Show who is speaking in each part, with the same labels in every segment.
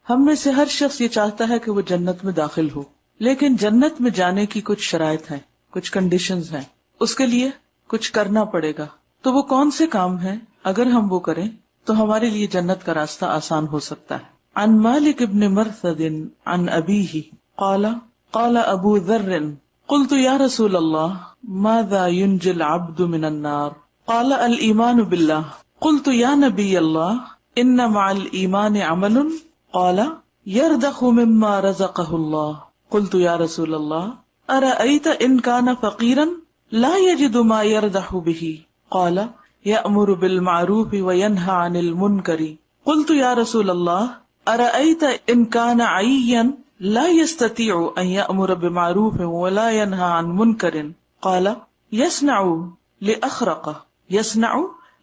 Speaker 1: ہم میں سے ہر شخص یہ چاہتا ہے کہ وہ جنت میں داخل ہو، لیکن جنت میں جانے کی کچھ شرائط ہیں، کچھ کنڈیشنز ہیں، اس کے لیے کچھ کرنا پڑے گا۔ تو وہ کون سے کام ہیں؟ اگر ہم وہ کریں تو ہمارے لیے جنت کا راستہ آسان ہو سکتا ہے۔ عن مالک بن مرثد عن ابیہ قال قال ابو ذر قلت یا رسول اللہ ماذا ينجي العبد من النار قال الایمان باللہ قلت یا نبی اللہ ان مع الایمان عمل قال يرضخ مما رزقه اللہ قلت یا رسول اللہ ارأيت ان كان فقيرا لا يجد ما يرضح به قال يأمر بالمعروف وينهى عن المنكر قلت يا رسول الله أرأيت إن كان عيا لا يستطيع أن يأمر بمعروف ولا ينهى عن منكر قال يصنع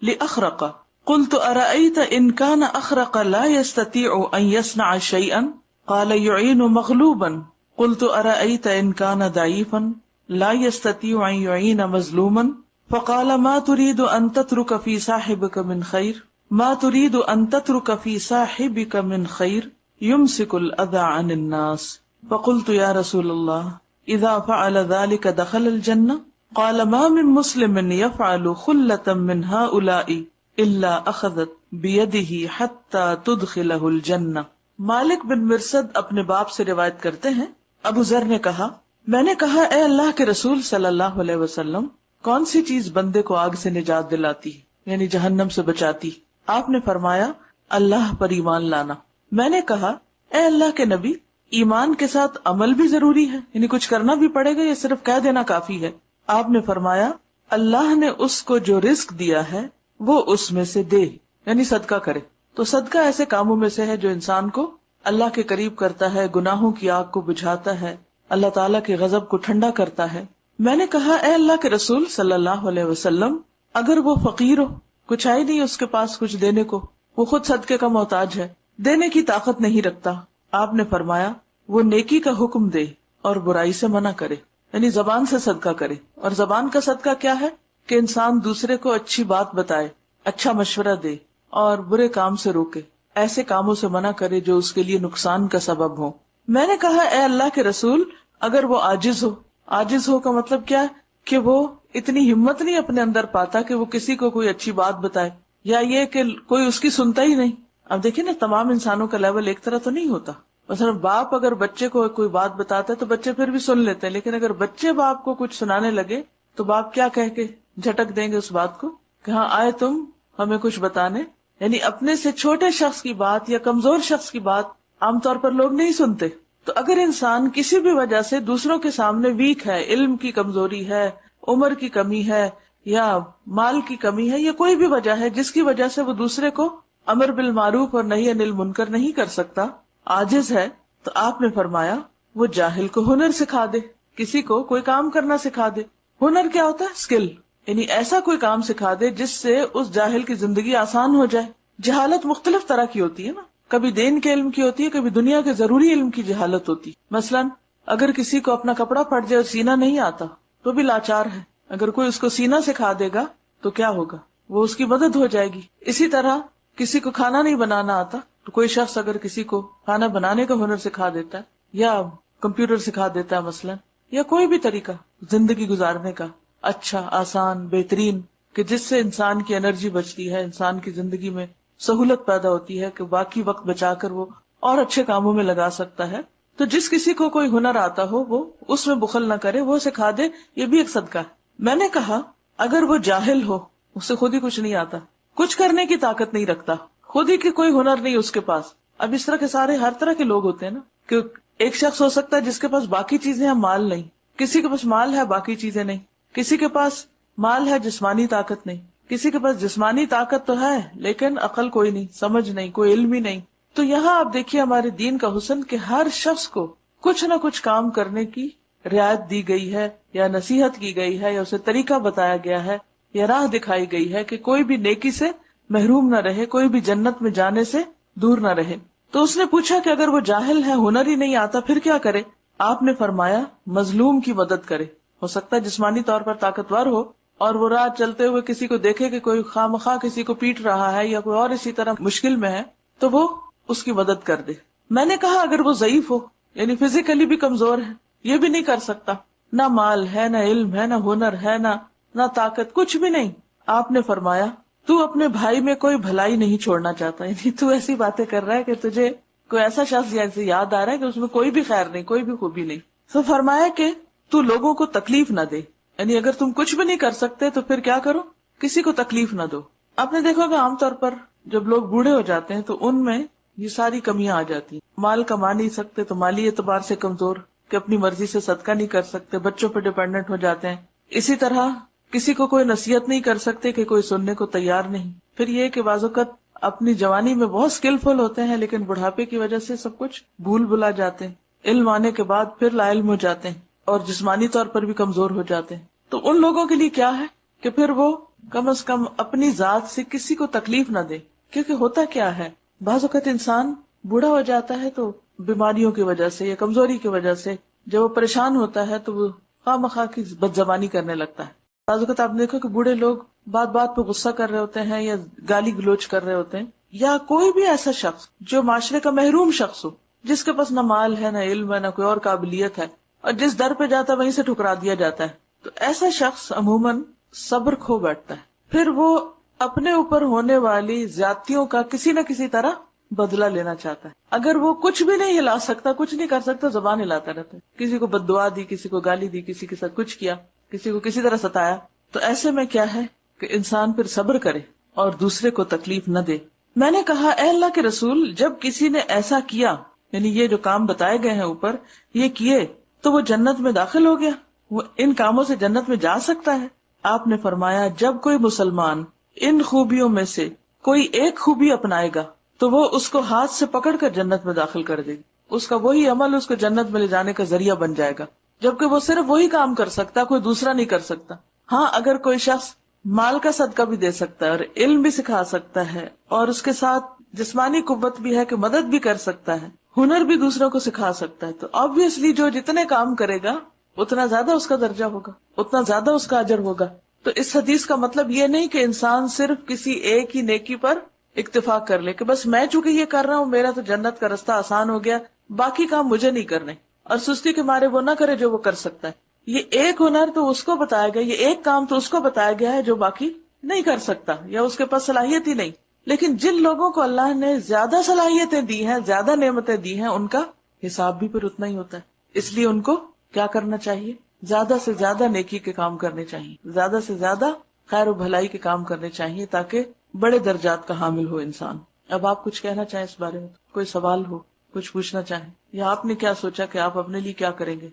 Speaker 1: لأخرق قلت أرأيت إن كان أخرق لا يستطيع أن يصنع شيئا قال يعين مغلوبا قلت أرأيت إن كان ضعيفا لا يستطيع أن يعين مظلوما فقال ما تريد ان تترك في صاحبك من خير ما تريد ان تترك في صاحبك من خير يمسك الاذى عن الناس فقلت يا رسول الله اذا فعل ذلك دخل الجنة قال ما من مسلم يفعل خلة من هؤلاء الا اخذت بيده حتى تدخله الجنة۔ مالک بن مرثد اپنے باپ سے روایت کرتے ہیں، ابو ذر نے کہا، میں نے کہا اے اللہ کے رسول صلی اللہ علیہ وسلم، کون سی چیز بندے کو آگ سے نجات دلاتی یعنی جہنم سے بچاتی؟ آپ نے فرمایا اللہ پر ایمان لانا۔ میں نے کہا اے اللہ کے نبی، ایمان کے ساتھ عمل بھی ضروری ہے یعنی کچھ کرنا بھی پڑے گا یا صرف کہہ دینا کافی ہے؟ آپ نے فرمایا اللہ نے اس کو جو رزق دیا ہے وہ اس میں سے دے یعنی صدقہ کرے۔ تو صدقہ ایسے کاموں میں سے ہے جو انسان کو اللہ کے قریب کرتا ہے، گناہوں کی آگ کو بجھاتا ہے، اللہ تعالیٰ کے غضب کو ٹھنڈا کرتا ہے۔ میں نے کہا اے اللہ کے رسول صلی اللہ علیہ وسلم، اگر وہ فقیر ہو، کچھ ہے نہیں اس کے پاس کچھ دینے کو، وہ خود صدقے کا محتاج ہے، دینے کی طاقت نہیں رکھتا، آپ نے فرمایا وہ نیکی کا حکم دے اور برائی سے منع کرے یعنی زبان سے صدقہ کرے۔ اور زبان کا صدقہ کیا ہے کہ انسان دوسرے کو اچھی بات بتائے، اچھا مشورہ دے اور برے کام سے روکے، ایسے کاموں سے منع کرے جو اس کے لیے نقصان کا سبب ہو۔ میں نے کہا اے اللہ کے رسول، اگر وہ عاجز ہو، عاجز ہو کا مطلب کیا ہے کہ وہ اتنی ہمت نہیں اپنے اندر پاتا کہ وہ کسی کو کوئی اچھی بات بتائے، یا یہ کہ کوئی اس کی سنتا ہی نہیں۔ اب دیکھیں نا، تمام انسانوں کا لیول ایک طرح تو نہیں ہوتا۔ مثلا باپ اگر بچے کو کوئی بات بتاتا ہے تو بچے پھر بھی سن لیتے ہیں، لیکن اگر بچے باپ کو کچھ سنانے لگے تو باپ کیا کہہ کے جھٹک دیں گے اس بات کو کہ ہاں آئے تم ہمیں کچھ بتانے۔ یعنی اپنے سے چھوٹے شخص کی بات یا کمزور شخص کی بات عام طور پر لوگ نہیں سنتے۔ تو اگر انسان کسی بھی وجہ سے دوسروں کے سامنے ویک ہے، علم کی کمزوری ہے، عمر کی کمی ہے یا مال کی کمی ہے یا کوئی بھی وجہ ہے جس کی وجہ سے وہ دوسرے کو امر بالمعروف اور نہی عن المنکر نہیں کر سکتا، عاجز ہے، تو آپ نے فرمایا وہ جاہل کو ہنر سکھا دے، کسی کو کوئی کام کرنا سکھا دے۔ ہنر کیا ہوتا ہے؟ اسکل، یعنی ایسا کوئی کام سکھا دے جس سے اس جاہل کی زندگی آسان ہو جائے۔ جہالت مختلف طرح کی ہوتی ہے نا، کبھی دین کے علم کی ہوتی ہے، کبھی دنیا کے ضروری علم کی جہالت ہوتی۔ مثلاً اگر کسی کو اپنا کپڑا پھٹ جائے اور سینا نہیں آتا تو بھی لاچار ہے، اگر کوئی اس کو سینا سکھا دے گا تو کیا ہوگا؟ وہ اس کی مدد ہو جائے گی۔ اسی طرح کسی کو کھانا نہیں بنانا آتا تو کوئی شخص اگر کسی کو کھانا بنانے کا ہنر سکھا دیتا ہے یا کمپیوٹر سکھا دیتا ہے مثلاً، یا کوئی بھی طریقہ زندگی گزارنے کا اچھا، آسان، بہترین، کہ جس سے انسان کی انرجی بچتی ہے، انسان کی زندگی میں سہولت پیدا ہوتی ہے کہ باقی وقت بچا کر وہ اور اچھے کاموں میں لگا سکتا ہے، تو جس کسی کو کوئی ہنر آتا ہو وہ اس میں بخل نہ کرے، وہ سکھا دے، یہ بھی ایک صدقہ ہے۔ میں نے کہا اگر وہ جاہل ہو، اسے خود ہی کچھ نہیں آتا، کچھ کرنے کی طاقت نہیں رکھتا، خود ہی کی کوئی ہنر نہیں اس کے پاس۔ اب اس طرح کے سارے ہر طرح کے لوگ ہوتے ہیں نا، کہ ایک شخص ہو سکتا ہے جس کے پاس باقی چیزیں ہیں، مال نہیں، کسی کے پاس مال ہے باقی چیزیں نہیں، کسی کے پاس مال ہے جسمانی طاقت نہیں، کسی کے پاس جسمانی طاقت تو ہے لیکن عقل کوئی نہیں، سمجھ نہیں، کوئی علم ہی نہیں۔ تو یہاں آپ دیکھیے ہمارے دین کا حسن کہ ہر شخص کو کچھ نہ کچھ کام کرنے کی رعایت دی گئی ہے، یا نصیحت کی گئی ہے، یا اسے طریقہ بتایا گیا ہے، یا راہ دکھائی گئی ہے کہ کوئی بھی نیکی سے محروم نہ رہے، کوئی بھی جنت میں جانے سے دور نہ رہے۔ تو اس نے پوچھا کہ اگر وہ جاہل ہے، ہنر ہی نہیں آتا، پھر کیا کرے؟ آپ نے فرمایا مظلوم کی مدد کرے۔ ہو سکتا ہے جسمانی طور پر طاقتور ہو اور وہ راہ چلتے ہوئے کسی کو دیکھے کہ کوئی خواہ مخواہ کسی کو پیٹ رہا ہے یا کوئی اور اسی طرح مشکل میں ہے، تو وہ اس کی مدد کر دے۔ میں نے کہا اگر وہ ضعیف ہو، یعنی فزیکلی بھی کمزور ہے، یہ بھی نہیں کر سکتا، نہ مال ہے، نہ علم ہے، نہ ہنر ہے، نہ طاقت، کچھ بھی نہیں، آپ نے فرمایا تو اپنے بھائی میں کوئی بھلائی نہیں چھوڑنا چاہتا، یعنی تو ایسی باتیں کر رہا ہے کہ تجھے کوئی ایسا شخص جیسے یاد آ رہا ہے کہ اس میں کوئی بھی خیر نہیں، کوئی بھی خوبی نہیں. تو فرمایا کہ تو لوگوں کو تکلیف نہ دے، یعنی اگر تم کچھ بھی نہیں کر سکتے تو پھر کیا کرو، کسی کو تکلیف نہ دو. آپ نے دیکھا کہ عام طور پر جب لوگ بوڑھے ہو جاتے ہیں تو ان میں یہ ساری کمیاں آ جاتی ہیں. مال کما نہیں سکتے تو مالی اعتبار سے کمزور، کہ اپنی مرضی سے صدقہ نہیں کر سکتے، بچوں پہ ڈیپینڈنٹ ہو جاتے ہیں. اسی طرح کسی کو کوئی نصیحت نہیں کر سکتے کہ کوئی سننے کو تیار نہیں. پھر یہ کہ بعض اوقات اپنی جوانی میں بہت اسکلفل ہوتے ہیں لیکن بڑھاپے کی وجہ سے سب کچھ بھول بھلا جاتے ہیں، علم آنے کے بعد پھر لا علم ہو جاتے ہیں اور جسمانی طور پر بھی کمزور ہو جاتے ہیں. تو ان لوگوں کے لیے کیا ہے کہ پھر وہ کم از کم اپنی ذات سے کسی کو تکلیف نہ دے. کیونکہ ہوتا کیا ہے، بعض اوقات انسان بوڑھا ہو جاتا ہے تو بیماریوں کی وجہ سے یا کمزوری کی وجہ سے جب وہ پریشان ہوتا ہے تو وہ خواہ مخواہ کی بد زبانی کرنے لگتا ہے. بعض اوقات آپ دیکھو کہ بوڑھے لوگ بات بات پہ غصہ کر رہے ہوتے ہیں یا گالی گلوچ کر رہے ہوتے ہیں، یا کوئی بھی ایسا شخص جو معاشرے کا محروم شخص ہو، جس کے پاس نہ مال ہے، نہ علم ہے، نہ کوئی اور قابلیت ہے، اور جس در پہ جاتا ہے وہیں سے ٹھکرا دیا جاتا ہے. تو ایسا شخص عموماً صبر کھو بیٹھتا ہے، پھر وہ اپنے اوپر ہونے والی زیادتیوں کا کسی نہ کسی طرح بدلہ لینا چاہتا ہے. اگر وہ کچھ بھی نہیں ہلا سکتا، کچھ نہیں کر سکتا، زبان ہلاتا رہتا ہے، کسی کو بد دعا دی، کسی کو گالی دی، کسی کے ساتھ کچھ کیا، کسی کو کسی طرح ستایا. تو ایسے میں کیا ہے کہ انسان پھر صبر کرے اور دوسرے کو تکلیف نہ دے. میں نے کہا اے اللہ کے رسول، جب کسی نے ایسا کیا، یعنی یہ جو کام بتائے گئے ہیں اوپر یہ کیے، تو وہ جنت میں داخل ہو گیا، وہ ان کاموں سے جنت میں جا سکتا ہے؟ آپ نے فرمایا جب کوئی مسلمان ان خوبیوں میں سے کوئی ایک خوبی اپنائے گا تو وہ اس کو ہاتھ سے پکڑ کر جنت میں داخل کر دے گی، اس کا وہی عمل اس کو جنت میں لے جانے کا ذریعہ بن جائے گا، جبکہ وہ صرف وہی کام کر سکتا، کوئی دوسرا نہیں کر سکتا. ہاں اگر کوئی شخص مال کا صدقہ بھی دے سکتا ہے اور علم بھی سکھا سکتا ہے اور اس کے ساتھ جسمانی قوت بھی ہے کہ مدد بھی کر سکتا ہے، ہنر بھی دوسروں کو سکھا سکتا ہے، تو obviously جو جتنے کام کرے گا اتنا زیادہ اس کا درجہ ہوگا، اتنا زیادہ اس کا اجر ہوگا. تو اس حدیث کا مطلب یہ نہیں کہ انسان صرف کسی ایک ہی نیکی پر اکتفا کر لے کہ بس میں چونکہ یہ کر رہا ہوں میرا تو جنت کا رستہ آسان ہو گیا، باقی کام مجھے نہیں کرنے، اور سستی کے مارے وہ نہ کرے جو وہ کر سکتا ہے. یہ ایک ہنر تو اس کو بتایا گیا، یہ ایک کام تو اس کو بتایا گیا ہے جو باقی نہیں کر سکتا یا اس کے پاس صلاحیت ہی نہیں. لیکن جن لوگوں کو اللہ نے زیادہ صلاحیتیں دی ہیں، زیادہ نعمتیں دی ہیں، ان کا حساب بھی پھر اتنا ہی ہوتا ہے. اس لیے ان کو کیا کرنا چاہیے؟ زیادہ سے زیادہ نیکی کے کام کرنے چاہیے، زیادہ سے زیادہ خیر و بھلائی کے کام کرنے چاہیے تاکہ بڑے درجات کا حامل ہو انسان. اب آپ کچھ کہنا چاہیں اس بارے میں، کوئی سوال ہو، کچھ پوچھنا چاہیں، یا آپ نے کیا سوچا کہ آپ اپنے لیے کیا کریں گے؟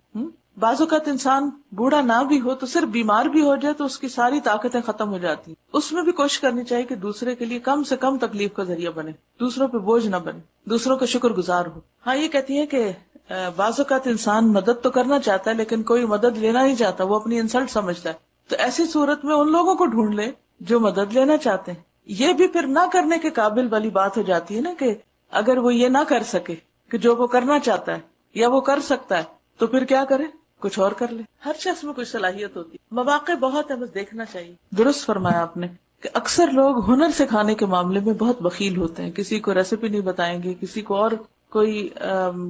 Speaker 1: بعض اوقات انسان بوڑھا نہ بھی ہو تو صرف بیمار بھی ہو جائے تو اس کی ساری طاقتیں ختم ہو جاتی، اس میں بھی کوشش کرنی چاہیے کہ دوسرے کے لیے کم سے کم تکلیف کا ذریعہ بنے، دوسروں پہ بوجھ نہ بنے، دوسروں کا شکر گزار ہو. ہاں یہ کہتی ہے کہ بعض اوقات انسان مدد تو کرنا چاہتا ہے لیکن کوئی مدد لینا نہیں چاہتا، وہ اپنی انسلٹ سمجھتا ہے. تو ایسی صورت میں ان لوگوں کو ڈھونڈ لے جو مدد لینا چاہتے ہیں. یہ بھی پھر نہ کرنے کے قابل والی بات ہو جاتی ہے نا کہ اگر وہ یہ نہ کر سکے کہ جو وہ کرنا چاہتا ہے یا وہ کر سکتا ہے تو پھر کیا کرے؟ کچھ اور کر لے. ہر شخص میں کچھ صلاحیت ہوتی ہے، مواقع بہت ہے، بس دیکھنا چاہیے. درست فرمایا آپ نے کہ اکثر لوگ ہنر سکھانے کے معاملے میں بہت بخیل ہوتے ہیں، کسی کو ریسیپی نہیں بتائیں گے، کسی کو اور کوئی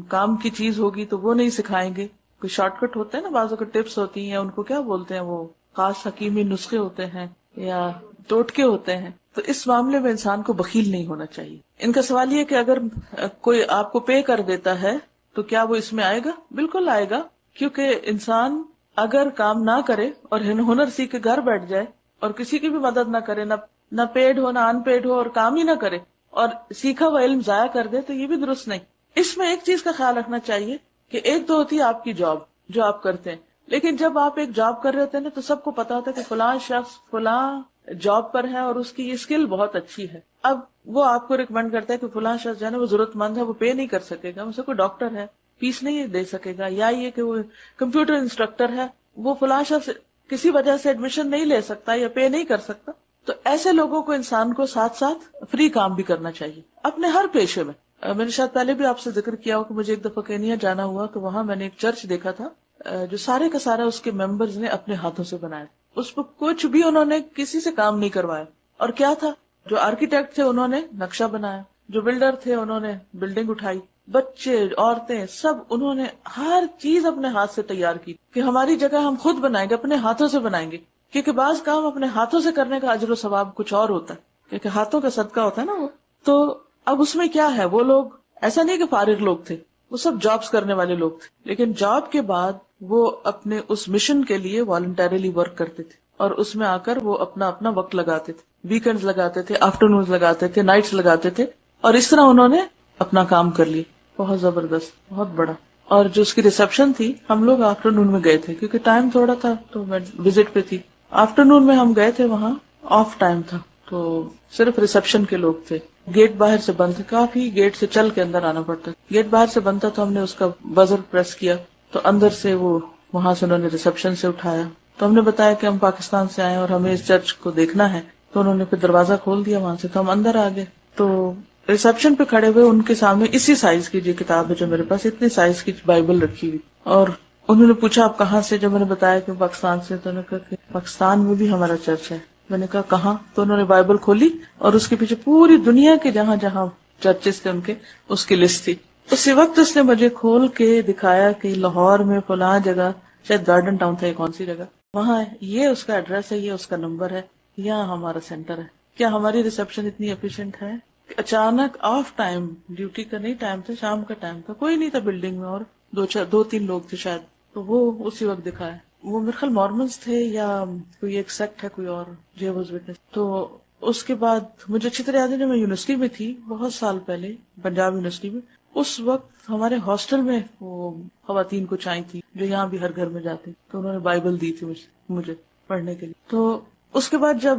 Speaker 1: کام کی چیز ہوگی تو وہ نہیں سکھائیں گے. کوئی شارٹ کٹ ہوتے ہیں نا، بعضوں کو ٹپس ہوتی ہیں، ان کو کیا بولتے ہیں، وہ خاص حکیمی نسخے ہوتے ہیں یا ٹوٹکے ہوتے ہیں. تو اس معاملے میں انسان کو بخیل نہیں ہونا چاہیے. ان کا سوال یہ کہ اگر کوئی آپ کو پے کر دیتا ہے تو کیا وہ اس میں آئے گا؟ بالکل آئے گا، کیونکہ انسان اگر کام نہ کرے اور ہنر سیکھ کے گھر بیٹھ جائے اور کسی کی بھی مدد نہ کرے، نہ پیڈ ہو نہ ان پیڈ ہو، اور کام ہی نہ کرے اور سیکھا ہوا علم ضائع کر دے تو یہ بھی درست نہیں. اس میں ایک چیز کا خیال رکھنا چاہیے کہ ایک تو ہوتی ہے آپ کی جاب جو آپ کرتے ہیں، لیکن جب آپ ایک جاب کر رہے ہوتے ہیں نا تو سب کو پتا ہوتا ہے کہ فلاں شخص فلاں جاب پر ہے اور اس کی یہ اسکل بہت اچھی ہے. اب وہ آپ کو ریکمینڈ کرتا ہے کہ فلاں شخص جو ہے نا وہ ضرورت مند ہے، وہ پے نہیں کر سکے گا، اسے کوئی ڈاکٹر ہے فیس نہیں دے سکے گا، یا یہ کہ وہ کمپیوٹر انسٹرکٹر ہے، وہ فلاں شخص کسی وجہ سے ایڈمیشن نہیں لے سکتا یا پے نہیں کر سکتا. تو ایسے لوگوں کو انسان کو ساتھ ساتھ فری کام بھی کرنا چاہیے اپنے ہر پیشے میں. میں نے شاید پہلے بھی آپ سے ذکر کیا ہو کہ مجھے ایک دفعہ کینیا جانا ہوا تو وہاں میں نے ایک چرچ دیکھا تھا جو سارے کا سارا اس کے ممبرز نے اپنے ہاتھوں سے بنایا، اس پہ کچھ بھی انہوں نے کسی سے کام نہیں کروایا. اور کیا تھا، جو آرکیٹیکٹ تھے انہوں نے نقشہ بنایا، جو بلڈر تھے انہوں نے بلڈنگ اٹھائی، بچے عورتیں سب انہوں نے ہر چیز اپنے ہاتھ سے تیار کی کہ ہماری جگہ ہم خود بنائیں گے، اپنے ہاتھوں سے بنائیں گے، کیونکہ بعض کام اپنے ہاتھوں سے کرنے کا اجر و ثواب کچھ اور ہوتا ہے، کیونکہ ہاتھوں کا صدقہ ہوتا ہے نا وہ. تو اب اس میں کیا ہے، وہ لوگ ایسا نہیں کہ فارغ لوگ تھے، وہ سب جابس کرنے والے لوگ تھے، لیکن جاب کے بعد وہ اپنے اس مشن کے لیے والنٹریلی ورک کرتے تھے اور اس میں آ کر وہ اپنا اپنا وقت لگاتے تھے، ویکینڈز لگاتے تھے، آفٹرنونز لگاتے تھے، نائٹس لگاتے تھے، اور اس طرح انہوں نے اپنا کام کر لیا. بہت زبردست، بہت بڑا. اور جو اس کی ریسپشن تھی، ہم لوگ آفٹرنون میں گئے تھے کیونکہ ٹائم تھوڑا تھا تو میں وزٹ پہ تھی. آفٹرنون میں ہم گئے تھے، وہاں آف ٹائم تھا تو صرف ریسپشن کے لوگ تھے. گیٹ باہر سے بند تھا، کافی گیٹ سے چل کے اندر آنا پڑتا. گیٹ باہر سے بند تھا تو ہم نے اس کا بزر پریس کیا تو اندر سے وہ وہاں سے انہوں نے ریسپشن سے اٹھایا. تو ہم نے بتایا کہ ہم پاکستان سے آئے اور ہمیں اس چرچ کو دیکھنا ہے، تو انہوں نے پھر دروازہ کھول دیا وہاں سے، تو ہم اندر آ گئے. تو ریسپشن پہ کھڑے ہوئے ان کے سامنے اسی سائز کی جو کتاب ہے جو میرے پاس، اتنی سائز کی بائبل رکھی ہوئی، اور انہوں نے پوچھا آپ کہاں سے؟ جب میں نے بتایا کہ پاکستان سے، تو انہوں نے کہا کہ پاکستان میں بھی ہمارا چرچ ہے. میں نے کہا کہاں؟ تو انہوں نے بائبل کھولی اور اس کے پیچھے پوری دنیا کے جہاں جہاں چرچز تھے ان کے، اس کی لسٹ تھی. اسی وقت اس نے مجھے کھول کے دکھایا کہ لاہور میں فلاں جگہ، شاید گارڈن ٹاؤن تھا، کون سی جگہ، وہاں یہ اس کا ایڈریس ہے، یہ اس کا نمبر ہے، یہاں ہمارا سینٹر ہے. کیا ہماری ریسپشن اتنی ایفیشینٹ ہے؟ اچانک آف ٹائم، ڈیوٹی کا نہیں ٹائم تھا، شام کا ٹائم تھا، کوئی نہیں تھا بلڈنگ میں، اور دو تین لوگ تھے شاید، تو وہ اسی وقت دکھایا. وہ میرے خیال مارمنس تھے یا کوئی ایک سیکٹ ہے کوئی اور، جیوز وٹنس. تو اس کے بعد مجھے اچھی طرح یاد ہے، جب میں یونیورسٹی میں تھی بہت سال پہلے، پنجاب یونیورسٹی میں، اس وقت ہمارے ہاسٹل میں وہ خواتین کچھ آئی تھی جو یہاں بھی ہر گھر میں جاتی، تو انہوں نے بائبل دی تھی مجھے پڑھنے کے لیے. تو اس کے بعد جب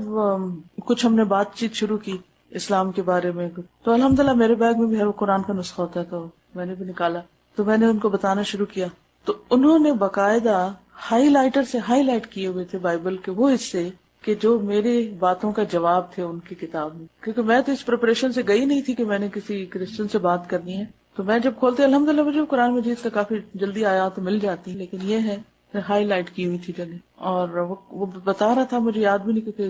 Speaker 1: کچھ ہم نے بات چیت شروع کی اسلام کے بارے میں، تو الحمدللہ میرے بیگ میں بھی ہر قرآن کا نسخہ ہوتا ہے، تو میں نے بھی نکالا، تو میں نے ان کو بتانا شروع کیا. تو انہوں نے باقاعدہ ہائی لائٹر سے ہائی لائٹ کیے ہوئے تھے بائبل کے وہ حصے کہ جو میرے باتوں کا جواب تھے ان کی کتاب میں، کیونکہ میں تو اس پریپریشن سے گئی نہیں تھی کہ میں نے کسی کرسچن سے بات کرنی ہے. تو میں جب کھولتے الحمدللہ مجھے قرآن مجید سے کافی جلدی آیات مل جاتی، لیکن یہ ہے ہائی لائٹ کی ہوئی تھی جگہ. اور وہ بتا رہا تھا، مجھے یاد بھی نہیں کیونکہ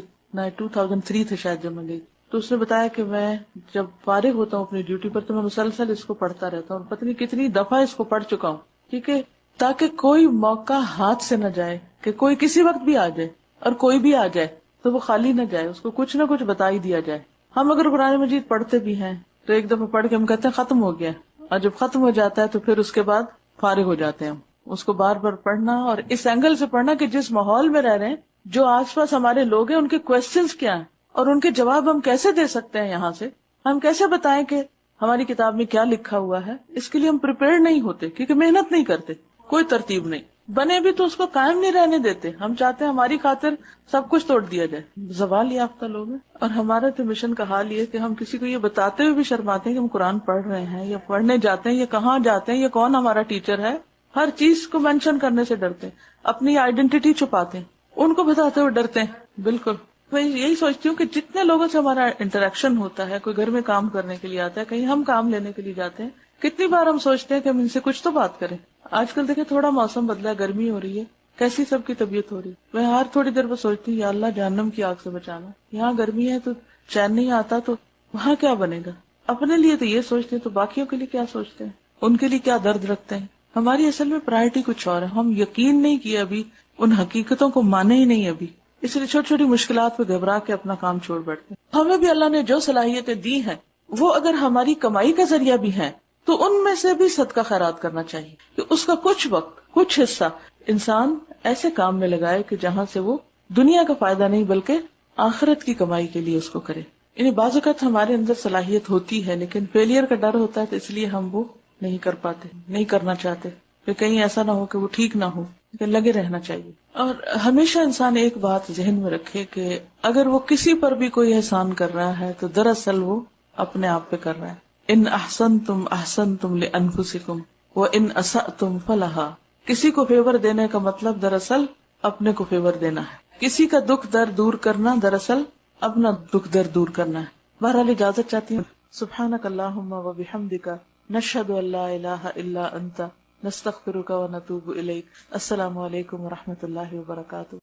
Speaker 1: 2003 تھے شاید جب میں گئی. تو اس نے بتایا کہ میں جب فارغ ہوتا ہوں اپنی ڈیوٹی پر تو میں مسلسل اس کو پڑھتا رہتا ہوں، اور پتہ نہیں کتنی دفعہ اس کو پڑھ چکا ہوں، ٹھیک ہے، تاکہ کوئی موقع ہاتھ سے نہ جائے کہ کوئی کسی وقت بھی آ جائے، اور کوئی بھی آ جائے تو وہ خالی نہ جائے، اس کو کچھ نہ کچھ بتا ہی دیا جائے. ہم اگر قرآن مجید پڑھتے بھی ہیں تو ایک دفعہ پڑھ کے ہم کہتے ہیں ختم ہو گیا، اور جب ختم ہو جاتا ہے تو پھر اس کے بعد فارغ ہو جاتے ہیں ہم. اس کو بار بار پڑھنا اور اس اینگل سے پڑھنا کہ جس ماحول میں رہ رہے ہیں، جو آس پاس ہمارے لوگ ہیں، ان کے کوشچنز کیا ہیں اور ان کے جواب ہم کیسے دے سکتے ہیں. یہاں سے ہم کیسے بتائیں کہ ہماری کتاب میں کیا لکھا ہوا ہے. اس کے لیے ہم پریپیئرڈ نہیں ہوتے کیونکہ محنت نہیں کرتے، کوئی ترتیب نہیں، بنے بھی تو اس کو قائم نہیں رہنے دیتے. ہم چاہتے ہیں ہماری خاطر سب کچھ توڑ دیا جائے. زوال یافتہ لوگ ہیں. اور ہمارا تو مشن کا حال یہ کہ ہم کسی کو یہ بتاتے ہوئے بھی شرماتے ہیں کہ ہم قرآن پڑھ رہے ہیں یا پڑھنے جاتے ہیں یا کہاں جاتے ہیں یا کون ہمارا ٹیچر ہے. ہر چیز کو مینشن کرنے سے ڈرتے ہیں، اپنی آئیڈینٹی چھپاتے ہیں، ان کو بتاتے ہوئے ڈرتے ہیں. بالکل میں یہی سوچتی ہوں کہ جتنے لوگوں سے ہمارا انٹریکشن ہوتا ہے، کوئی گھر میں کام کرنے کے لیے آتا ہے، کہیں ہم کام لینے کے لیے جاتے ہیں، کتنی بار ہم سوچتے ہیں کہ ہم ان سے کچھ تو بات کریں. آج کل دیکھیں تھوڑا موسم بدلا ہے، گرمی ہو رہی ہے، کیسی سب کی طبیعت ہو رہی ہے. میں ہر تھوڑی دیر پر سوچتی ہوں یا اللہ جہنم کی آگ سے بچانا. یہاں گرمی ہے تو چین نہیں آتا، تو وہاں کیا بنے گا. اپنے لیے تو یہ سوچتے ہیں تو باقیوں کے لیے کیا سوچتے ہیں، ان کے لیے کیا درد رکھتے ہیں. ہماری اصل میں پرائرٹی کچھ اور ہے. ہم یقین نہیں کیے ابھی، ان حقیقتوں کو مانے ہی نہیں ابھی، اس لیے چھوٹی چھوٹی مشکلات پہ گھبرا کے اپنا کام چھوڑ بیٹھتے ہیں. ہمیں بھی اللہ نے جو صلاحیتیں دی ہیں وہ اگر ہماری کمائی کا ذریعہ بھی ہیں تو ان میں سے بھی صدقہ خیرات کرنا چاہیے کہ اس کا کچھ وقت، کچھ حصہ انسان ایسے کام میں لگائے کہ جہاں سے وہ دنیا کا فائدہ نہیں بلکہ آخرت کی کمائی کے لیے اس کو کرے. یعنی بعض اوقات ہمارے اندر صلاحیت ہوتی ہے لیکن فیلئر کا ڈر ہوتا ہے، تو اس لیے ہم وہ نہیں کر پاتے، نہیں کرنا چاہتے کہ کہیں ایسا نہ ہو کہ وہ ٹھیک نہ ہو. لیکن لگے رہنا چاہیے. اور ہمیشہ انسان ایک بات ذہن میں رکھے کہ اگر وہ کسی پر بھی کوئی احسان کر رہا ہے تو دراصل وہ اپنے آپ پہ کر رہا ہے. ان احسنتم احسنتم لانفسکم وان اسأتم فلہا. کسی کو فیور دینے کا مطلب دراصل اپنے کو فیور دینا ہے. کسی کا دکھ درد دور کرنا دراصل اپنا دکھ درد دور کرنا ہے. بہرحال اجازت چاہتی ہوں. سبحانک اللہم و بحمدک، نشہد ان لا الہ الا انت، نستغفرک و نتوب الیک. السلام علیکم و رحمۃ اللہ وبرکاتہ.